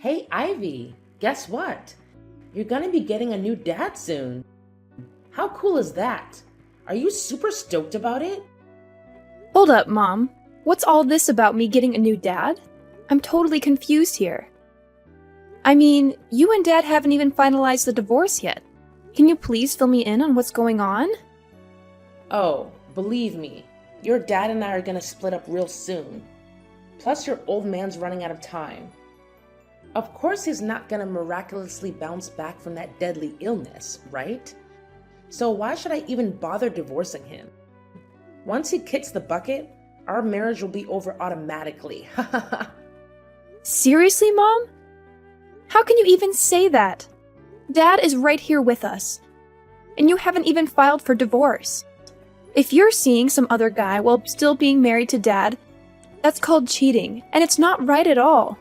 Hey, Ivy, guess what? You're gonna be getting a new dad soon. How cool is that? Are you super stoked about it? Hold up, Mom. What's all this about me getting a new dad? I'm totally confused here. I mean, you and Dad haven't even finalized the divorce yet. Can you please fill me in on what's going on? Oh, believe me, your dad and I are gonna split up real soon. Plus, your old man's running out of time. Of course, he's not gonna miraculously bounce back from that deadly illness, right? So, why should I even bother divorcing him? Once he kicks the bucket, our marriage will be over automatically. Seriously, Mom? How can you even say that? Dad is right here with us, and you haven't even filed for divorce. If you're seeing some other guy while still being married to Dad, that's called cheating, and it's not right at all.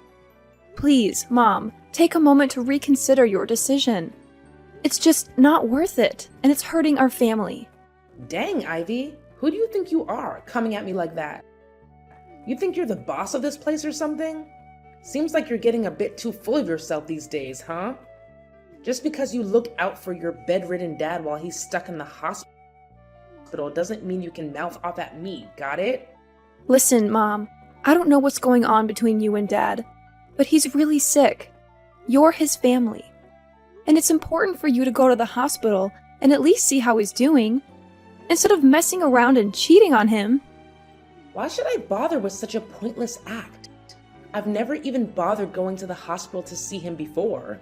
Please, Mom, take a moment to reconsider your decision. It's just not worth it, and it's hurting our family. Dang, Ivy, who do you think you are, coming at me like that? You think you're the boss of this place or something? Seems like you're getting a bit too full of yourself these days, huh? Just because you look out for your bedridden dad while he's stuck in the hospital doesn't mean you can mouth off at me, got it? Listen, Mom, I don't know what's going on between you and Dad, but he's really sick. You're his family. And it's important for you to go to the hospital and at least see how he's doing, instead of messing around and cheating on him. Why should I bother with such a pointless act? I've never even bothered going to the hospital to see him before.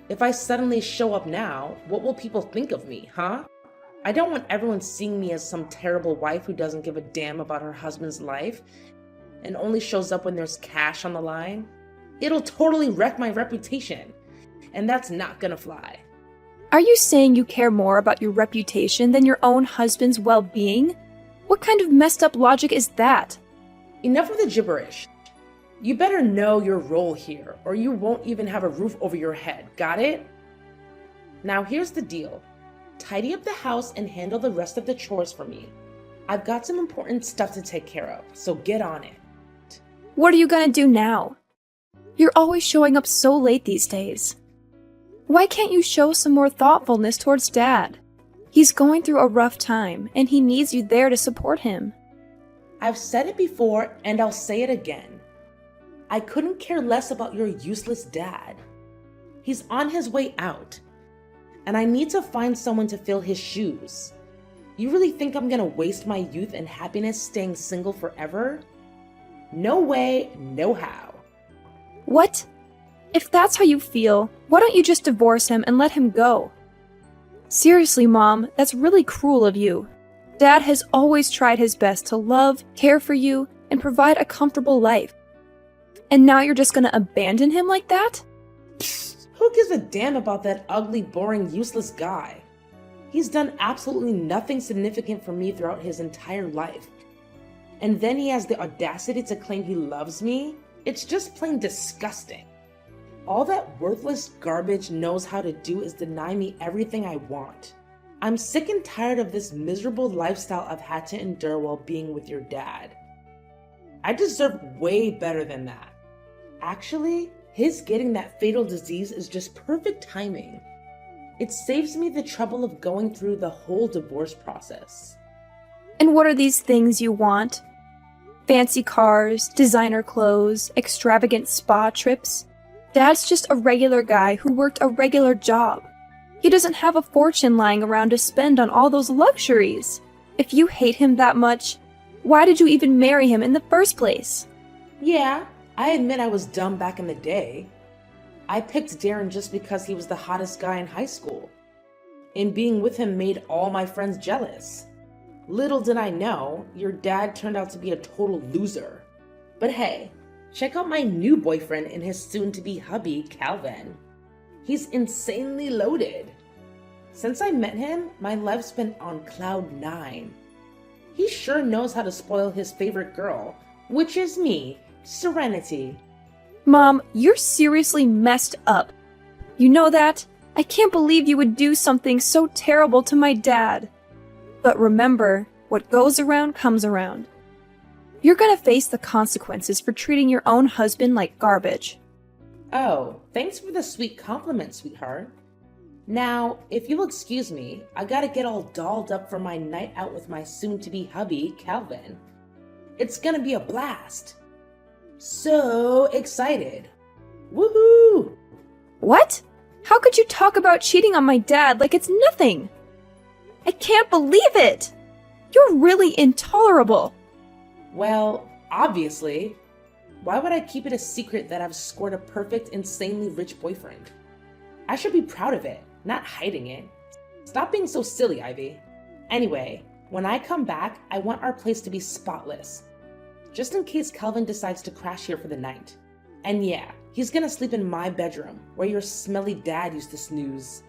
If I suddenly show up now, what will people think of me, huh? I don't want everyone seeing me as some terrible wife who doesn't give a damn about her husband's life and only shows up when there's cash on the line. It'll totally wreck my reputation, and that's not gonna fly. Are you saying you care more about your reputation than your own husband's well-being? What kind of messed up logic is that? Enough of the gibberish. You better know your role here, or you won't even have a roof over your head, got it? Now here's the deal. Tidy up the house and handle the rest of the chores for me. I've got some important stuff to take care of, so get on it. What are you gonna do now? You're always showing up so late these days. Why can't you show some more thoughtfulness towards Dad? He's going through a rough time, and he needs you there to support him. I've said it before, and I'll say it again. I couldn't care less about your useless dad. He's on his way out, and I need to find someone to fill his shoes. You really think I'm gonna waste my youth and happiness staying single forever? No way, no how. What? If that's how you feel, why don't you just divorce him and let him go? Seriously, Mom, that's really cruel of you. Dad has always tried his best to love, care for you, and provide a comfortable life. And now you're just gonna abandon him like that? Psst, who gives a damn about that ugly, boring, useless guy? He's done absolutely nothing significant for me throughout his entire life. And then he has the audacity to claim he loves me? It's just plain disgusting. All that worthless garbage knows how to do is deny me everything I want. I'm sick and tired of this miserable lifestyle I've had to endure while being with your dad. I deserve way better than that. Actually, his getting that fatal disease is just perfect timing. It saves me the trouble of going through the whole divorce process. And what are these things you want? Fancy cars, designer clothes, extravagant spa trips? Dad's just a regular guy who worked a regular job. He doesn't have a fortune lying around to spend on all those luxuries. If you hate him that much, why did you even marry him in the first place? Yeah, I admit I was dumb back in the day. I picked Darren just because he was the hottest guy in high school. And being with him made all my friends jealous. Little did I know, your dad turned out to be a total loser. But hey, check out my new boyfriend and his soon-to-be hubby, Calvin. He's insanely loaded. Since I met him, my life's been on cloud 9. He sure knows how to spoil his favorite girl, which is me, Serenity. Mom, you're seriously messed up. You know that? I can't believe you would do something so terrible to my dad. But remember, what goes around comes around. You're gonna face the consequences for treating your own husband like garbage. Oh, thanks for the sweet compliment, sweetheart. Now, if you'll excuse me, I gotta get all dolled up for my night out with my soon-to-be hubby, Calvin. It's gonna be a blast. So excited. Woohoo! What? How could you talk about cheating on my dad like it's nothing? I can't believe it! You're really intolerable. Well, obviously. Why would I keep it a secret that I've scored a perfect, insanely rich boyfriend? I should be proud of it, not hiding it. Stop being so silly, Ivy. Anyway, when I come back, I want our place to be spotless. Just in case Calvin decides to crash here for the night. And yeah, he's gonna sleep in my bedroom, where your smelly dad used to snooze.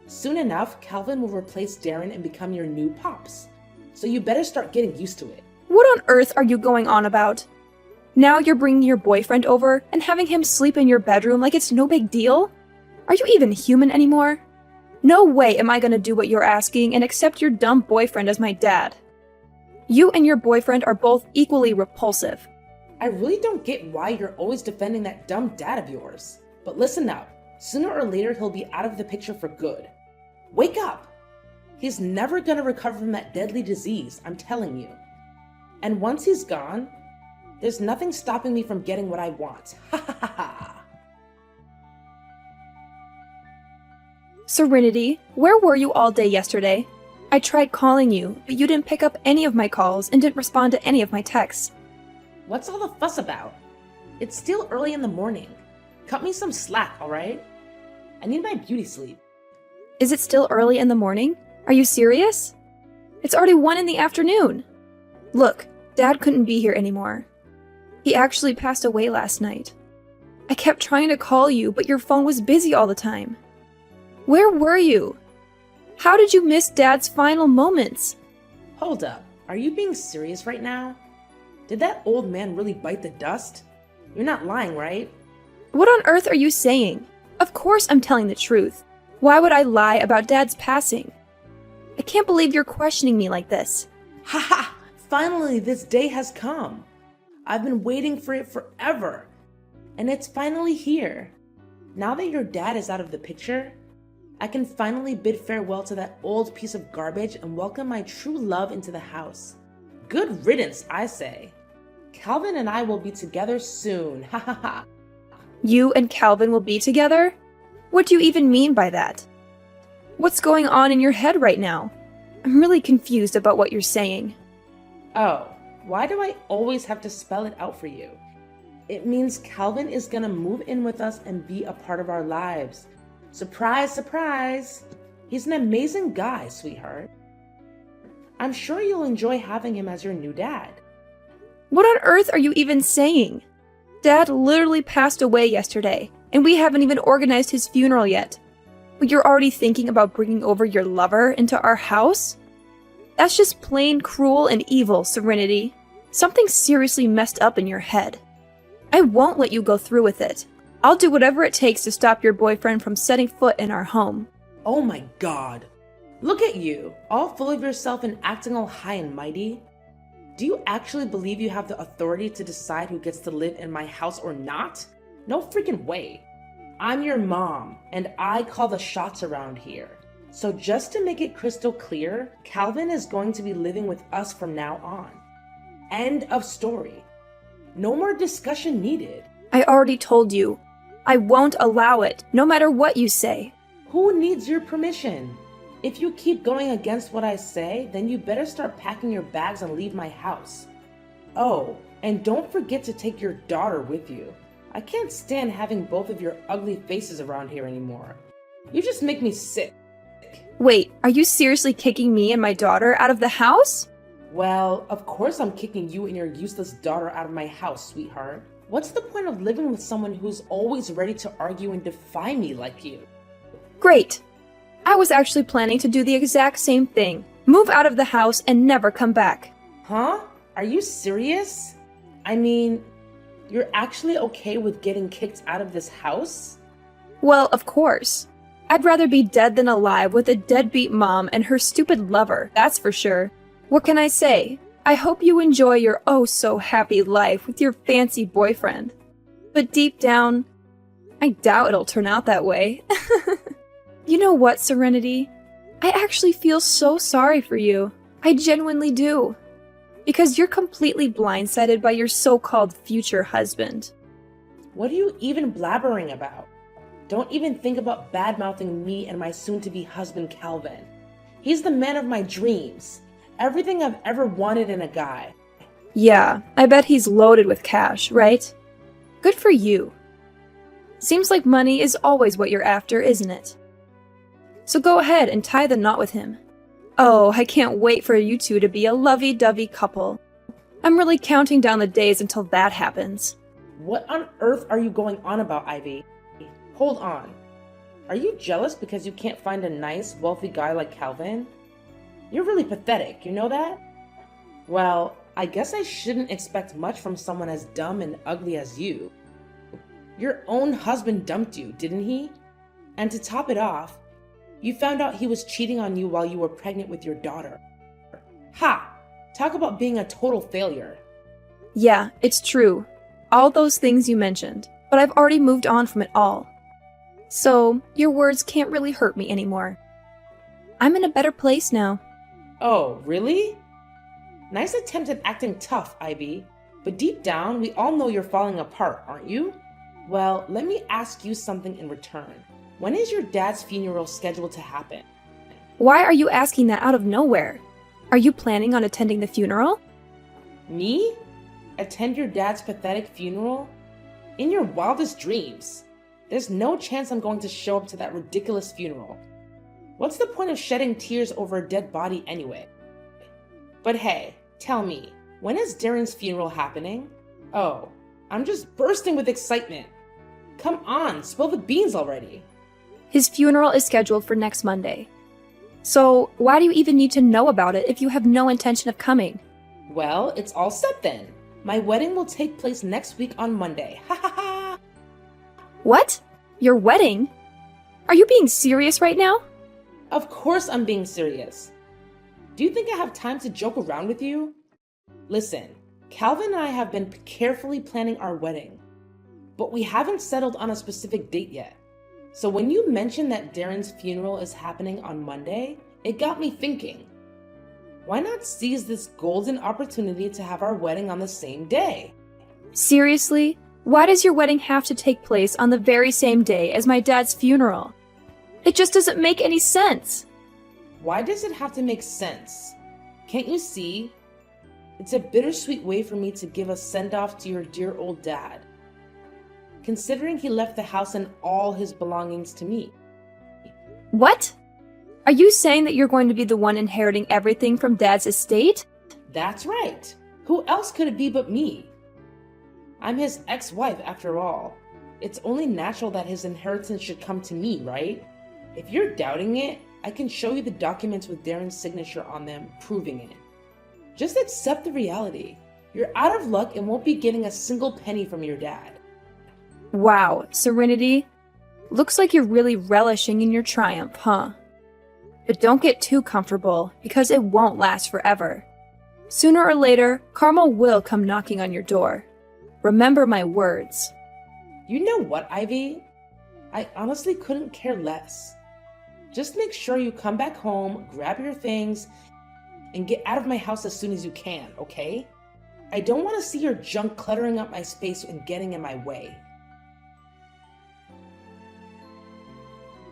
Soon enough, Calvin will replace Darren and become your new pops. So you better start getting used to it. What on earth are you going on about? Now you're bringing your boyfriend over and having him sleep in your bedroom like it's no big deal? Are you even human anymore? No way am I gonna do what you're asking and accept your dumb boyfriend as my dad. You and your boyfriend are both equally repulsive. I really don't get why you're always defending that dumb dad of yours. But listen up, sooner or later he'll be out of the picture for good. Wake up! He's never gonna recover from that deadly disease, I'm telling you. And once he's gone, there's nothing stopping me from getting what I want. Ha ha ha ha! Serenity, where were you all day yesterday? I tried calling you, but you didn't pick up any of my calls and didn't respond to any of my texts. What's all the fuss about? It's still early in the morning. Cut me some slack, alright? I need my beauty sleep. Is it still early in the morning? Are you serious? It's already 1 in the afternoon. Look, Dad couldn't be here anymore. He actually passed away last night. I kept trying to call you, but your phone was busy all the time. Where were you? How did you miss Dad's final moments? Hold up, are you being serious right now? Did that old man really bite the dust? You're not lying, right? What on earth are you saying? Of course I'm telling the truth. Why would I lie about Dad's passing? I can't believe you're questioning me like this. Ha ha! Finally, this day has come. I've been waiting for it forever. And it's finally here. Now that your dad is out of the picture, I can finally bid farewell to that old piece of garbage and welcome my true love into the house. Good riddance, I say. Calvin and I will be together soon. Ha ha ha. You and Calvin will be together? What do you even mean by that? What's going on in your head right now? I'm really confused about what you're saying. Oh, why do I always have to spell it out for you? It means Calvin is gonna move in with us and be a part of our lives. Surprise, surprise! He's an amazing guy, sweetheart. I'm sure you'll enjoy having him as your new dad. What on earth are you even saying? Dad literally passed away yesterday, and we haven't even organized his funeral yet. But you're already thinking about bringing over your lover into our house? That's just plain cruel and evil, Serenity. Something seriously messed up in your head. I won't let you go through with it. I'll do whatever it takes to stop your boyfriend from setting foot in our home. Oh my god. Look at you, all full of yourself and acting all high and mighty. Do you actually believe you have the authority to decide who gets to live in my house or not? No freaking way. I'm your mom, and I call the shots around here. So just to make it crystal clear, Calvin is going to be living with us from now on. End of story. No more discussion needed. I already told you. I won't allow it, no matter what you say. Who needs your permission? If you keep going against what I say, then you better start packing your bags and leave my house. Oh, and don't forget to take your daughter with you. I can't stand having both of your ugly faces around here anymore. You just make me sick. Wait, are you seriously kicking me and my daughter out of the house? Well, of course I'm kicking you and your useless daughter out of my house, sweetheart. What's the point of living with someone who's always ready to argue and defy me like you? Great. I was actually planning to do the exact same thing. Move out of the house and never come back. Huh? Are you serious? I mean, you're actually okay with getting kicked out of this house? Well, of course. I'd rather be dead than alive with a deadbeat mom and her stupid lover, that's for sure. What can I say? I hope you enjoy your oh-so-happy life with your fancy boyfriend. But deep down, I doubt it'll turn out that way. You know what, Serenity? I actually feel so sorry for you. I genuinely do. Because you're completely blindsided by your so-called future husband. What are you even blabbering about? Don't even think about bad-mouthing me and my soon-to-be husband, Calvin. He's the man of my dreams. Everything I've ever wanted in a guy. Yeah, I bet he's loaded with cash, right? Good for you. Seems like money is always what you're after, isn't it? So go ahead and tie the knot with him. Oh, I can't wait for you two to be a lovey-dovey couple. I'm really counting down the days until that happens. What on earth are you going on about, Ivy? Hold on. Are you jealous because you can't find a nice, wealthy guy like Calvin? You're really pathetic, you know that? Well, I guess I shouldn't expect much from someone as dumb and ugly as you. Your own husband dumped you, didn't he? And to top it off, you found out he was cheating on you while you were pregnant with your daughter. Ha! Talk about being a total failure. Yeah, it's true. All those things you mentioned, but I've already moved on from it all. So, your words can't really hurt me anymore. I'm in a better place now. Oh, really? Nice attempt at acting tough, Ivy. But deep down, we all know you're falling apart, aren't you? Well, let me ask you something in return. When is your dad's funeral scheduled to happen? Why are you asking that out of nowhere? Are you planning on attending the funeral? Me? Attend your dad's pathetic funeral? In your wildest dreams. There's no chance I'm going to show up to that ridiculous funeral. What's the point of shedding tears over a dead body anyway? But hey, tell me, when is Darren's funeral happening? Oh, I'm just bursting with excitement. Come on, spill the beans already. His funeral is scheduled for next Monday. So, why do you even need to know about it if you have no intention of coming? Well, it's all set then. My wedding will take place next week on Monday. Ha ha ha! What? Your wedding? Are you being serious right now? Of course I'm being serious. Do you think I have time to joke around with you? Listen, Calvin and I have been carefully planning our wedding, but we haven't settled on a specific date yet. So when you mentioned that Darren's funeral is happening on Monday, it got me thinking. Why not seize this golden opportunity to have our wedding on the same day? Seriously? Why does your wedding have to take place on the very same day as my dad's funeral? It just doesn't make any sense. Why does it have to make sense? Can't you see? It's a bittersweet way for me to give a send-off to your dear old dad, considering he left the house and all his belongings to me. What? Are you saying that you're going to be the one inheriting everything from Dad's estate? That's right. Who else could it be but me? I'm his ex-wife after all. It's only natural that his inheritance should come to me, right? If you're doubting it, I can show you the documents with Darren's signature on them proving it. Just accept the reality. You're out of luck and won't be getting a single penny from your dad. Wow, Serenity. Looks like you're really relishing in your triumph, huh? But don't get too comfortable, because it won't last forever. Sooner or later, Carmel will come knocking on your door. Remember my words. You know what, Ivy? I honestly couldn't care less. Just make sure you come back home, grab your things, and get out of my house as soon as you can, okay? I don't want to see your junk cluttering up my space and getting in my way.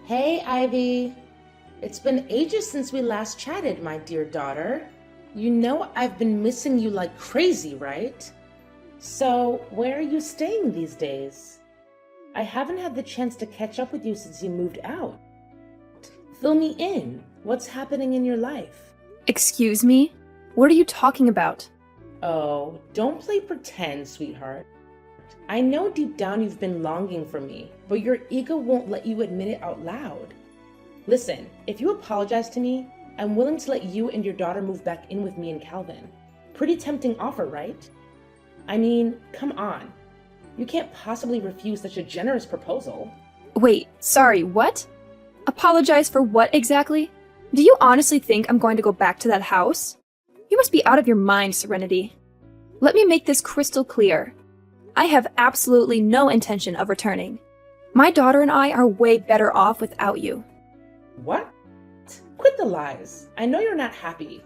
Hey, Ivy. It's been ages since we last chatted, my dear daughter. You know I've been missing you like crazy, right? So, where are you staying these days? I haven't had the chance to catch up with you since you moved out. Fill me in. What's happening in your life? Excuse me? What are you talking about? Oh, don't play pretend, sweetheart. I know deep down you've been longing for me, but your ego won't let you admit it out loud. Listen, if you apologize to me, I'm willing to let you and your daughter move back in with me and Calvin. Pretty tempting offer, right? I mean, come on. You can't possibly refuse such a generous proposal. Wait, sorry, what? Apologize for what exactly? Do you honestly think I'm going to go back to that house? You must be out of your mind, Serenity. Let me make this crystal clear. I have absolutely no intention of returning. My daughter and I are way better off without you. What? Quit the lies. I know you're not happy.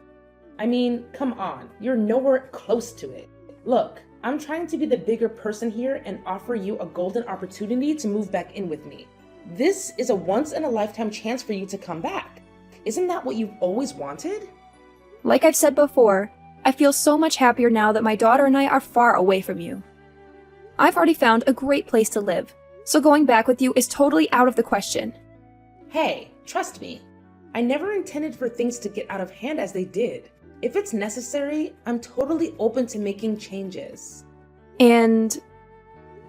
I mean, come on, you're nowhere close to it. Look, I'm trying to be the bigger person here and offer you a golden opportunity to move back in with me. This is a once-in-a-lifetime chance for you to come back. Isn't that what you've always wanted? Like I've said before, I feel so much happier now that my daughter and I are far away from you. I've already found a great place to live, so going back with you is totally out of the question. Hey, trust me. I never intended for things to get out of hand as they did. If it's necessary, I'm totally open to making changes. And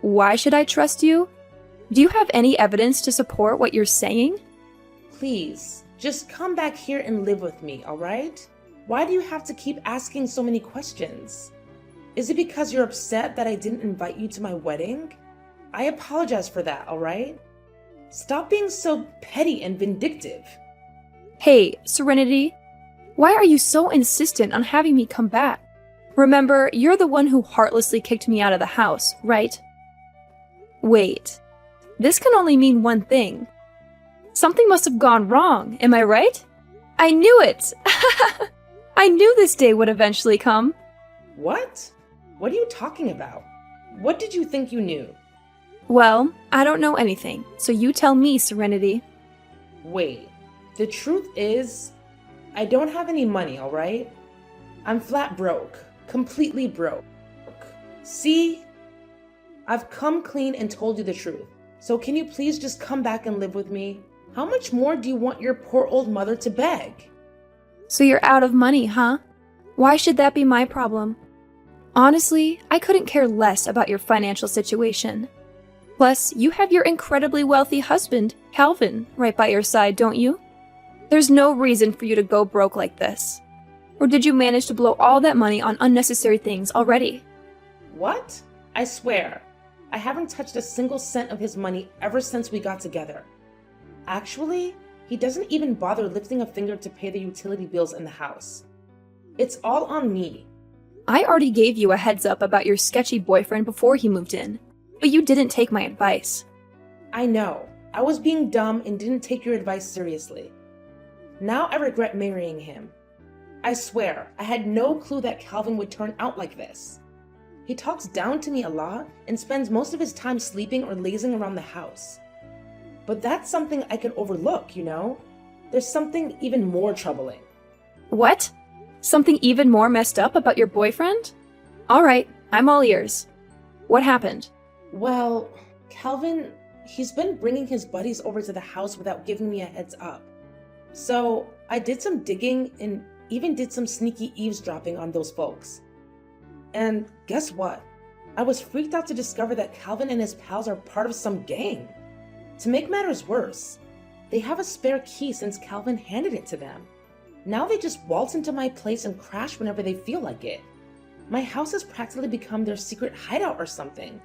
why should I trust you? Do you have any evidence to support what you're saying? Please, just come back here and live with me, alright? Why do you have to keep asking so many questions? Is it because you're upset that I didn't invite you to my wedding? I apologize for that, alright? Stop being so petty and vindictive. Hey, Serenity, why are you so insistent on having me come back? Remember, you're the one who heartlessly kicked me out of the house, right? Wait, this can only mean one thing. Something must have gone wrong, am I right? I knew it! I knew this day would eventually come. What? What are you talking about? What did you think you knew? Well, I don't know anything, so you tell me, Serenity. Wait, the truth is, I don't have any money, alright? I'm flat broke. Completely broke. See? I've come clean and told you the truth. So can you please just come back and live with me? How much more do you want your poor old mother to beg? So you're out of money, huh? Why should that be my problem? Honestly, I couldn't care less about your financial situation. Plus, you have your incredibly wealthy husband, Calvin, right by your side, don't you? There's no reason for you to go broke like this. Or did you manage to blow all that money on unnecessary things already? What? I swear, I haven't touched a single cent of his money ever since we got together. Actually, he doesn't even bother lifting a finger to pay the utility bills in the house. It's all on me. I already gave you a heads up about your sketchy boyfriend before he moved in, but you didn't take my advice. I know. I was being dumb and didn't take your advice seriously. Now I regret marrying him. I swear, I had no clue that Calvin would turn out like this. He talks down to me a lot and spends most of his time sleeping or lazing around the house. But that's something I could overlook, you know? There's something even more troubling. What? Something even more messed up about your boyfriend? Alright, I'm all ears. What happened? Well, Calvin, he's been bringing his buddies over to the house without giving me a heads up. So I did some digging and even did some sneaky eavesdropping on those folks. And guess what? I was freaked out to discover that Calvin and his pals are part of some gang. To make matters worse, they have a spare key since Calvin handed it to them. Now they just waltz into my place and crash whenever they feel like it. My house has practically become their secret hideout or something.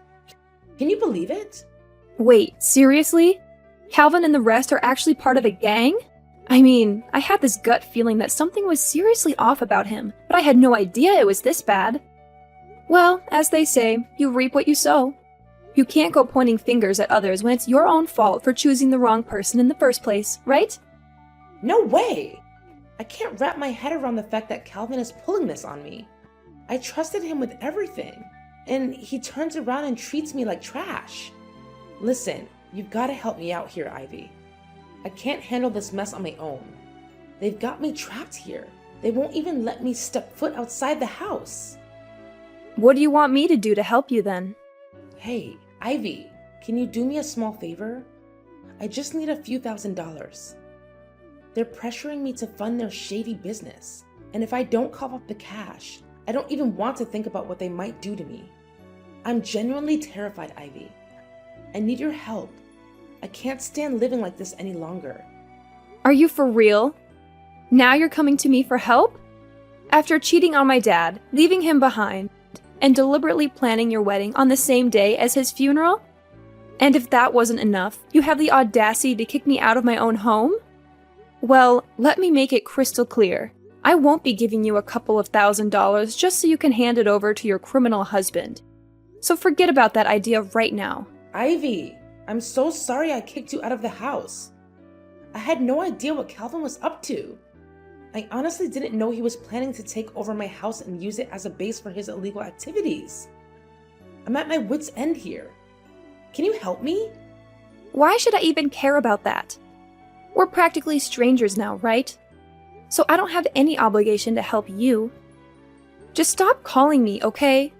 Can you believe it? Wait, seriously? Calvin and the rest are actually part of a gang? I mean, I had this gut feeling that something was seriously off about him, but I had no idea it was this bad. Well, as they say, you reap what you sow. You can't go pointing fingers at others when it's your own fault for choosing the wrong person in the first place, right? No way! I can't wrap my head around the fact that Calvin is pulling this on me. I trusted him with everything, and he turns around and treats me like trash. Listen, you've got to help me out here, Ivy. I can't handle this mess on my own. They've got me trapped here. They won't even let me step foot outside the house. What do you want me to do to help you then? Hey, Ivy, can you do me a small favor? I just need a few $1,000s. They're pressuring me to fund their shady business, and if I don't cough up the cash, I don't even want to think about what they might do to me. I'm genuinely terrified, Ivy. I need your help. I can't stand living like this any longer. Are you for real? Now you're coming to me for help? After cheating on my dad, leaving him behind, and deliberately planning your wedding on the same day as his funeral? And if that wasn't enough, you have the audacity to kick me out of my own home? Well, let me make it crystal clear. I won't be giving you a couple of $1,000 just so you can hand it over to your criminal husband. So forget about that idea right now. Ivy, I'm so sorry I kicked you out of the house. I had no idea what Calvin was up to. I honestly didn't know he was planning to take over my house and use it as a base for his illegal activities. I'm at my wit's end here. Can you help me? Why should I even care about that? We're practically strangers now, right? So I don't have any obligation to help you. Just stop calling me, okay?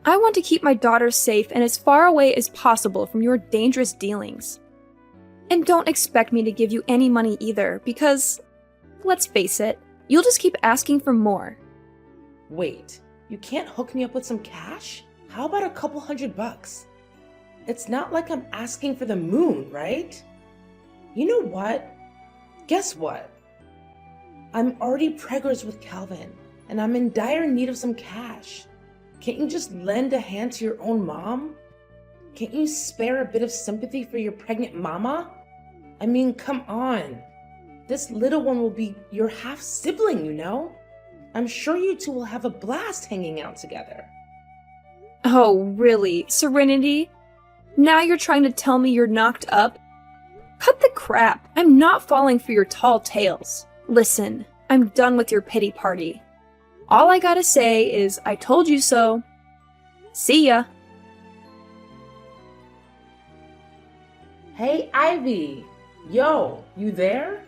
I want to keep my daughter safe and as far away as possible from your dangerous dealings. And don't expect me to give you any money either, because, let's face it, you'll just keep asking for more. Wait, you can't hook me up with some cash? How about a couple $100? It's not like I'm asking for the moon, right? You know what? Guess what? I'm already preggers with Calvin, and I'm in dire need of some cash. Can't you just lend a hand to your own mom? Can't you spare a bit of sympathy for your pregnant mama? I mean, come on. This little one will be your half-sibling, you know? I'm sure you two will have a blast hanging out together. Oh, really? Serenity? Now you're trying to tell me you're knocked up? Cut the crap. I'm not falling for your tall tales. Listen, I'm done with your pity party. All I gotta say is, I told you so. See ya. Hey, Ivy. Yo, you there?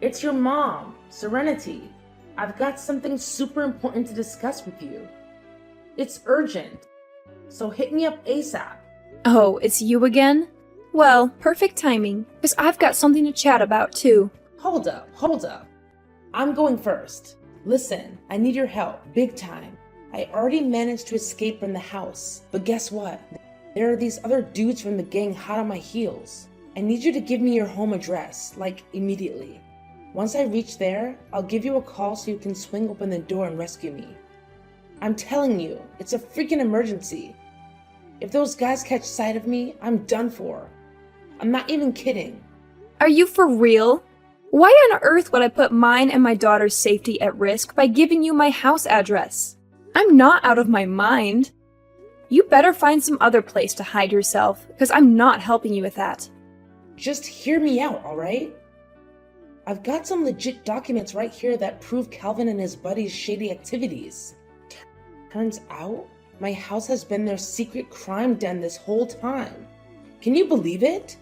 It's your mom, Serenity. I've got something super important to discuss with you. It's urgent, so hit me up ASAP. Oh, it's you again? Well, perfect timing, because I've got something to chat about too. Hold up. I'm going first. Listen, I need your help, big time. I already managed to escape from the house, but guess what? There are these other dudes from the gang hot on my heels. I need you to give me your home address, like immediately. Once I reach there, I'll give you a call so you can swing open the door and rescue me. I'm telling you, it's a freaking emergency. If those guys catch sight of me, I'm done for. I'm not even kidding. Are you for real? Why on earth would I put mine and my daughter's safety at risk by giving you my house address? I'm not out of my mind. You better find some other place to hide yourself, because I'm not helping you with that. Just hear me out, alright? I've got some legit documents right here that prove Calvin and his buddies' shady activities. Turns out, my house has been their secret crime den this whole time. Can you believe it?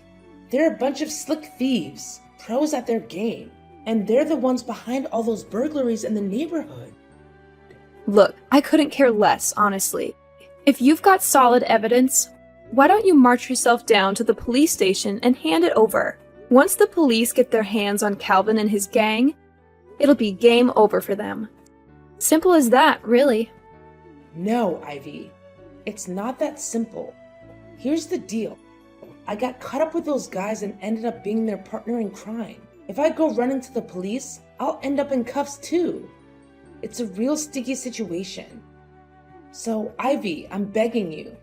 They're a bunch of slick thieves, pros at their game, and they're the ones behind all those burglaries in the neighborhood. Look, I couldn't care less, honestly. If you've got solid evidence, why don't you march yourself down to the police station and hand it over? Once the police get their hands on Calvin and his gang, it'll be game over for them. Simple as that, really. No, Ivy. It's not that simple. Here's the deal. I got caught up with those guys and ended up being their partner in crime. If I go running to the police, I'll end up in cuffs too. It's a real sticky situation. So, Ivy, I'm begging you.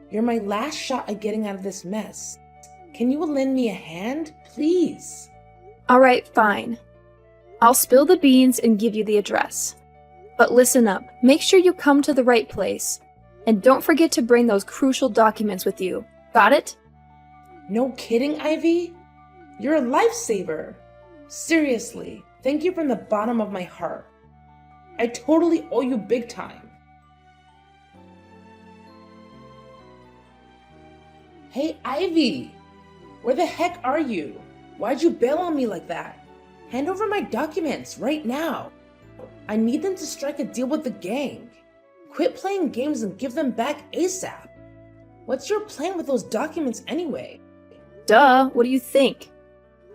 You're my last shot at getting out of this mess. Can you lend me a hand, please? Alright, fine. I'll spill the beans and give you the address. But listen up, make sure you come to the right place. And don't forget to bring those crucial documents with you. Got it? No kidding, Ivy? You're a lifesaver. Seriously, thank you from the bottom of my heart. I totally owe you big time. Hey, Ivy! Where the heck are you? Why'd you bail on me like that? Hand over my documents right now. I need them to strike a deal with the gang. Quit playing games and give them back ASAP. What's your plan with those documents anyway? Duh, what do you think?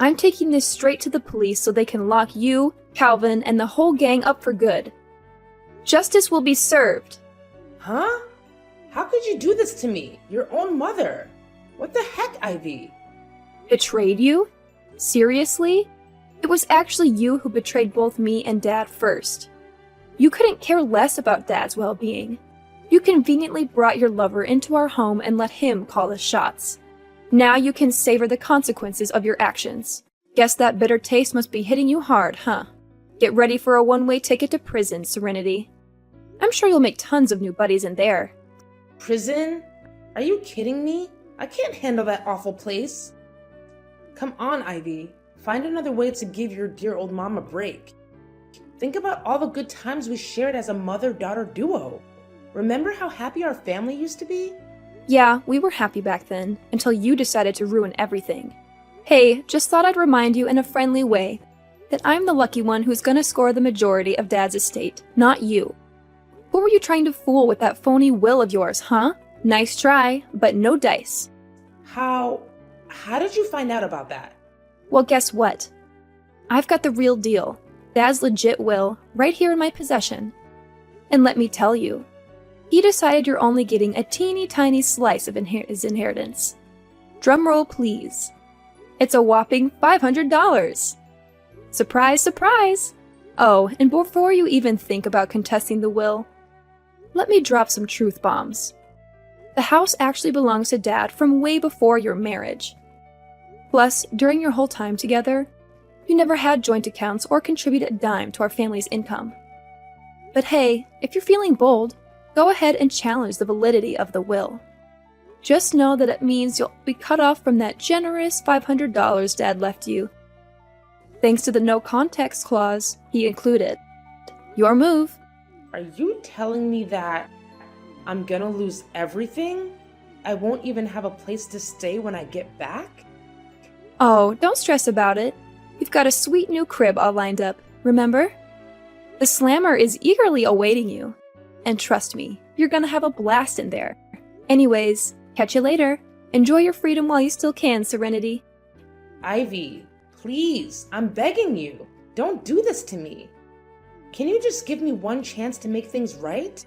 I'm taking this straight to the police so they can lock you, Calvin, and the whole gang up for good. Justice will be served. Huh? How could you do this to me, your own mother? What the heck, Ivy? Betrayed you? Seriously? It was actually you who betrayed both me and Dad first. You couldn't care less about Dad's well-being. You conveniently brought your lover into our home and let him call the shots. Now you can savor the consequences of your actions. Guess that bitter taste must be hitting you hard, huh? Get ready for a one-way ticket to prison, Serenity. I'm sure you'll make tons of new buddies in there. Prison? Are you kidding me? I can't handle that awful place. Come on, Ivy. Find another way to give your dear old mom a break. Think about all the good times we shared as a mother-daughter duo. Remember how happy our family used to be? Yeah, we were happy back then, until you decided to ruin everything. Hey, just thought I'd remind you in a friendly way that I'm the lucky one who's gonna score the majority of Dad's estate, not you. Who were you trying to fool with that phony will of yours, huh? Nice try, but no dice. How did you find out about that? Well, guess what? I've got the real deal. Dad's legit will, right here in my possession. And let me tell you, he decided you're only getting a teeny tiny slice of his inheritance. Drumroll, please. It's a whopping $500. Surprise, surprise! Oh, and before you even think about contesting the will, let me drop some truth bombs. The house actually belongs to Dad from way before your marriage. Plus, during your whole time together, you never had joint accounts or contributed a dime to our family's income. But hey, if you're feeling bold, go ahead and challenge the validity of the will. Just know that it means you'll be cut off from that generous $500 Dad left you. Thanks to the no context clause he included. Your move. Are you telling me that I'm gonna lose everything? I won't even have a place to stay when I get back? Oh, don't stress about it. We've got a sweet new crib all lined up, remember? The Slammer is eagerly awaiting you. And trust me, you're gonna have a blast in there. Anyways, catch you later. Enjoy your freedom while you still can, Serenity. Ivy, please, I'm begging you. Don't do this to me. Can you just give me one chance to make things right?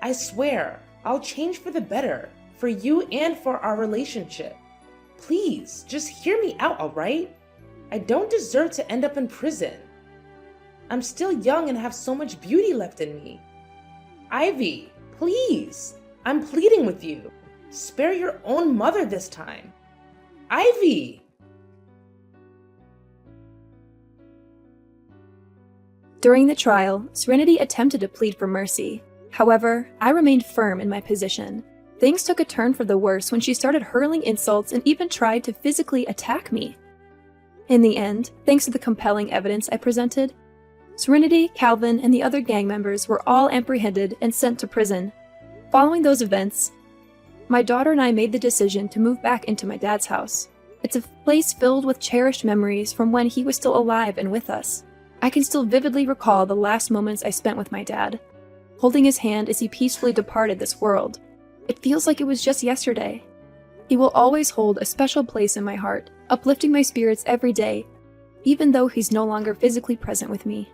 I swear, I'll change for the better, for you and for our relationship. Please, just hear me out, alright? I don't deserve to end up in prison. I'm still young and have so much beauty left in me. Ivy, please, I'm pleading with you. Spare your own mother this time. Ivy! During the trial, Serenity attempted to plead for mercy. However, I remained firm in my position. Things took a turn for the worse when she started hurling insults and even tried to physically attack me. In the end, thanks to the compelling evidence I presented, Serenity, Calvin, and the other gang members were all apprehended and sent to prison. Following those events, my daughter and I made the decision to move back into my dad's house. It's a place filled with cherished memories from when he was still alive and with us. I can still vividly recall the last moments I spent with my dad, holding his hand as he peacefully departed this world. It feels like it was just yesterday. He will always hold a special place in my heart, uplifting my spirits every day, even though he's no longer physically present with me.